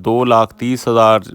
2,30,000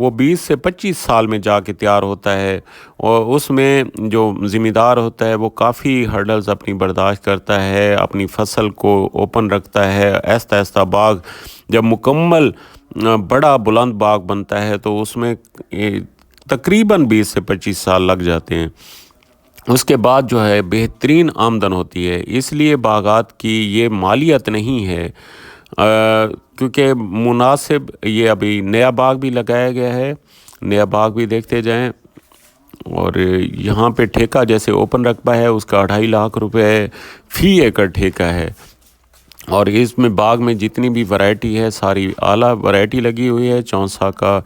وہ 20 سے 25 سال میں جا کے تیار ہوتا ہے، اور اس میں جو ذمہ ہوتا ہے وہ کافی ہرڈلز اپنی برداشت کرتا ہے، اپنی فصل کو اوپن رکھتا ہے، آہستہ آہستہ باغ جب مکمل بڑا بلند باغ بنتا ہے تو اس میں تقریباً 20 سے 25 سال لگ جاتے ہیں۔ اس کے بعد جو ہے بہترین آمدن ہوتی ہے، اس لیے باغات کی یہ مالیت نہیں ہے، کیونکہ مناسب یہ ابھی نیا باغ بھی لگایا گیا ہے، نیا باغ بھی دیکھتے جائیں، اور یہاں پہ ٹھیکہ جیسے اوپن رقبہ ہے اس کا 2.5 لاکھ روپے فی ایکڑ ٹھیکہ ہے، اور اس میں باغ میں جتنی بھی ورائٹی ہے ساری اعلیٰ ورائٹی لگی ہوئی ہے۔ چونسا کا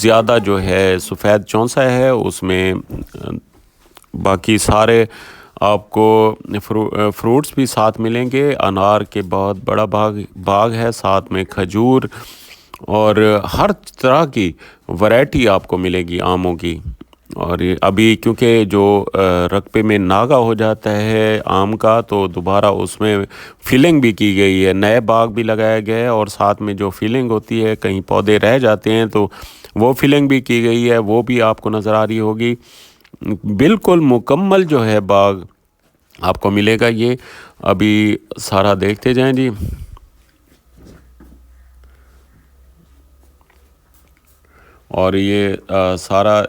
زیادہ جو ہے سفید چونسا ہے، اس میں باقی سارے آپ کو فروٹس بھی ساتھ ملیں گے، انار کے بہت بڑا باغ ہے، ساتھ میں کھجور اور ہر طرح کی ورائٹی آپ کو ملے گی آموں کی۔ اور ابھی کیونکہ جو رقبے میں ناغہ ہو جاتا ہے آم کا تو دوبارہ اس میں فلنگ بھی کی گئی ہے، نئے باغ بھی لگایا گیا ہے، اور ساتھ میں جو فلنگ ہوتی ہے کہیں پودے رہ جاتے ہیں تو وہ فلنگ بھی کی گئی ہے، وہ بھی آپ کو نظر آ رہی ہوگی۔ بالکل مکمل جو ہے باغ آپ کو ملے گا، یہ ابھی سارا دیکھتے جائیں جی۔ اور یہ سارا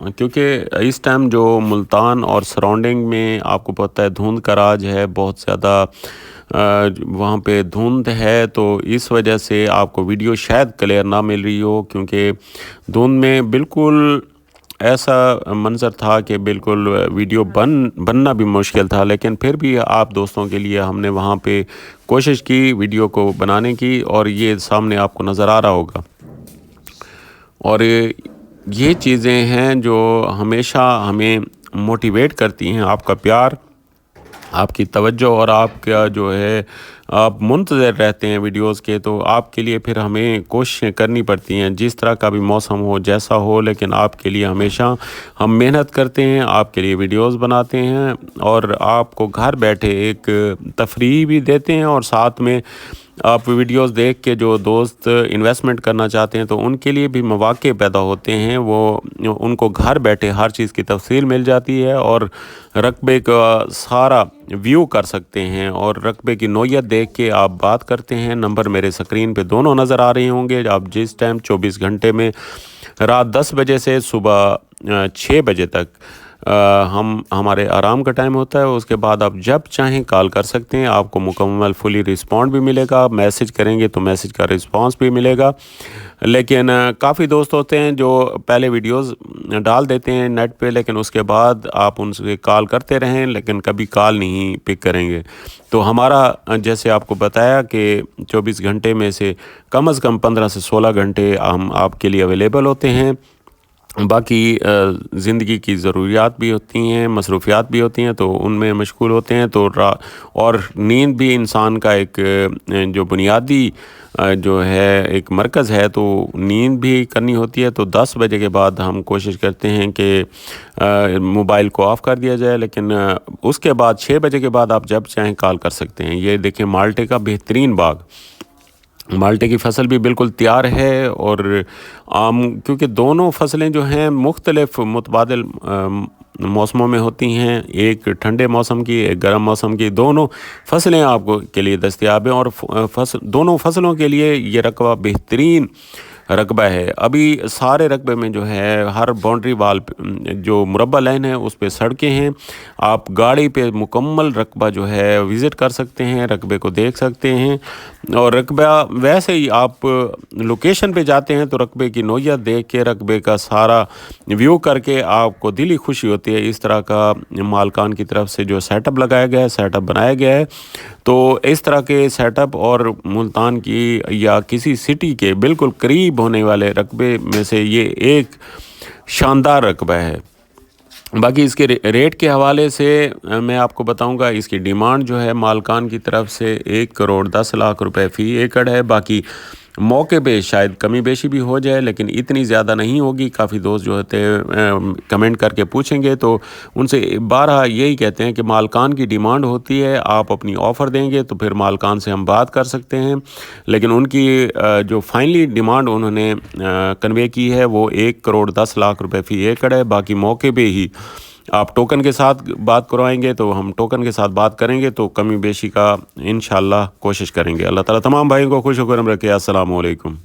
کیونکہ اس ٹائم جو ملتان اور سراؤنڈنگ میں آپ کو پتہ ہے دھند کا راج ہے، بہت زیادہ وہاں پہ دھند ہے، تو اس وجہ سے آپ کو ویڈیو شاید کلیئر نہ مل رہی ہو، کیونکہ دھند میں بالکل ایسا منظر تھا کہ بالکل ویڈیو بننا بھی مشکل تھا، لیکن پھر بھی آپ دوستوں کے لیے ہم نے وہاں پہ کوشش کی ویڈیو کو بنانے کی، اور یہ سامنے آپ کو نظر آ رہا ہوگا۔ اور یہ چیزیں ہیں جو ہمیشہ ہمیں موٹیویٹ کرتی ہیں، آپ کا پیار، آپ کی توجہ، اور آپ کا جو ہے آپ منتظر رہتے ہیں ویڈیوز کے، تو آپ کے لیے پھر ہمیں کوششیں کرنی پڑتی ہیں، جس طرح کا بھی موسم ہو جیسا ہو، لیکن آپ کے لیے ہمیشہ ہم محنت کرتے ہیں، آپ کے لیے ویڈیوز بناتے ہیں، اور آپ کو گھر بیٹھے ایک تفریح بھی دیتے ہیں، اور ساتھ میں آپ ویڈیوز دیکھ کے جو دوست انویسٹمنٹ کرنا چاہتے ہیں تو ان کے لیے بھی مواقع پیدا ہوتے ہیں، وہ ان کو گھر بیٹھے ہر چیز کی تفصیل مل جاتی ہے، اور رقبے کا سارا ویو کر سکتے ہیں، اور رقبے کی نوعیت دیکھ کے آپ بات کرتے ہیں۔ نمبر میرے سکرین پہ دونوں نظر آ رہے ہوں گے، آپ جس ٹائم 24 گھنٹے میں رات 10 بجے سے صبح 6 بجے تک ہمارے آرام کا ٹائم ہوتا ہے، اس کے بعد آپ جب چاہیں کال کر سکتے ہیں، آپ کو مکمل فلی رسپونڈ بھی ملے گا، میسج کریں گے تو میسج کا رسپانس بھی ملے گا۔ لیکن کافی دوست ہوتے ہیں جو پہلے ویڈیوز ڈال دیتے ہیں نیٹ پہ، لیکن اس کے بعد آپ ان سے کال کرتے رہیں لیکن کبھی کال نہیں پک کریں گے، تو ہمارا جیسے آپ کو بتایا کہ 24 گھنٹے میں سے کم از کم 15 سے 16 گھنٹے ہم آپ کے لیے اویلیبل ہوتے ہیں۔ باقی زندگی کی ضروریات بھی ہوتی ہیں، مصروفیات بھی ہوتی ہیں، تو ان میں مشغول ہوتے ہیں، تو اور نیند بھی انسان کا ایک جو بنیادی جو ہے ایک مرکز ہے، تو نیند بھی کرنی ہوتی ہے، تو 10 بجے کے بعد ہم کوشش کرتے ہیں کہ موبائل کو آف کر دیا جائے، لیکن اس کے بعد 6 بجے کے بعد آپ جب چاہیں کال کر سکتے ہیں۔ یہ دیکھیں مالٹے کا بہترین باغ، مالٹے کی فصل بھی بالکل تیار ہے، اور کیونکہ دونوں فصلیں جو ہیں مختلف متبادل موسموں میں ہوتی ہیں، ایک ٹھنڈے موسم کی، ایک گرم موسم کی، دونوں فصلیں آپ کو کے لیے دستیاب ہیں، اور دونوں فصلوں کے لیے یہ رقبہ بہترین رقبہ ہے۔ ابھی سارے رقبے میں جو ہے ہر باؤنڈری وال جو مربع لائن ہے اس پہ سڑکیں ہیں، آپ گاڑی پہ مکمل رقبہ جو ہے وزٹ کر سکتے ہیں، رقبے کو دیکھ سکتے ہیں، اور رقبہ ویسے ہی آپ لوکیشن پہ جاتے ہیں تو رقبے کی نوعیت دیکھ کے، رقبے کا سارا ویو کر کے آپ کو دلی خوشی ہوتی ہے۔ اس طرح کا مالکان کی طرف سے جو سیٹ اپ لگایا گیا ہے، سیٹ اپ بنایا گیا ہے، تو اس طرح کے سیٹ اپ اور ملتان کی یا کسی سٹی کے بالکل قریب ہونے والے رقبے میں سے یہ ایک شاندار رقبہ ہے۔ باقی اس کے ریٹ کے حوالے سے میں آپ کو بتاؤں گا، اس کی ڈیمانڈ جو ہے مالکان کی طرف سے 1 کروڑ 10 لاکھ روپے فی ایکڑ ہے۔ باقی موقع پہ شاید کمی بیشی بھی ہو جائے لیکن اتنی زیادہ نہیں ہوگی. کافی دوست جو ہوتے ہیں کمنٹ کر کے پوچھیں گے تو ان سے بارہا یہی کہتے ہیں کہ مالکان کی ڈیمانڈ ہوتی ہے, آپ اپنی آفر دیں گے تو پھر مالکان سے ہم بات کر سکتے ہیں, لیکن ان کی جو فائنلی ڈیمانڈ انہوں نے کنوے کی ہے وہ 1,10,00,000 روپے فی ایکڑ ہے. باقی موقع پہ ہی آپ ٹوکن کے ساتھ بات کروائیں گے تو ہم ٹوکن کے ساتھ بات کریں گے تو کمی بیشی کا انشاءاللہ کوشش کریں گے. اللہ تعالیٰ تمام بھائیوں کو خوش و خرم رکھے. السلام علیکم.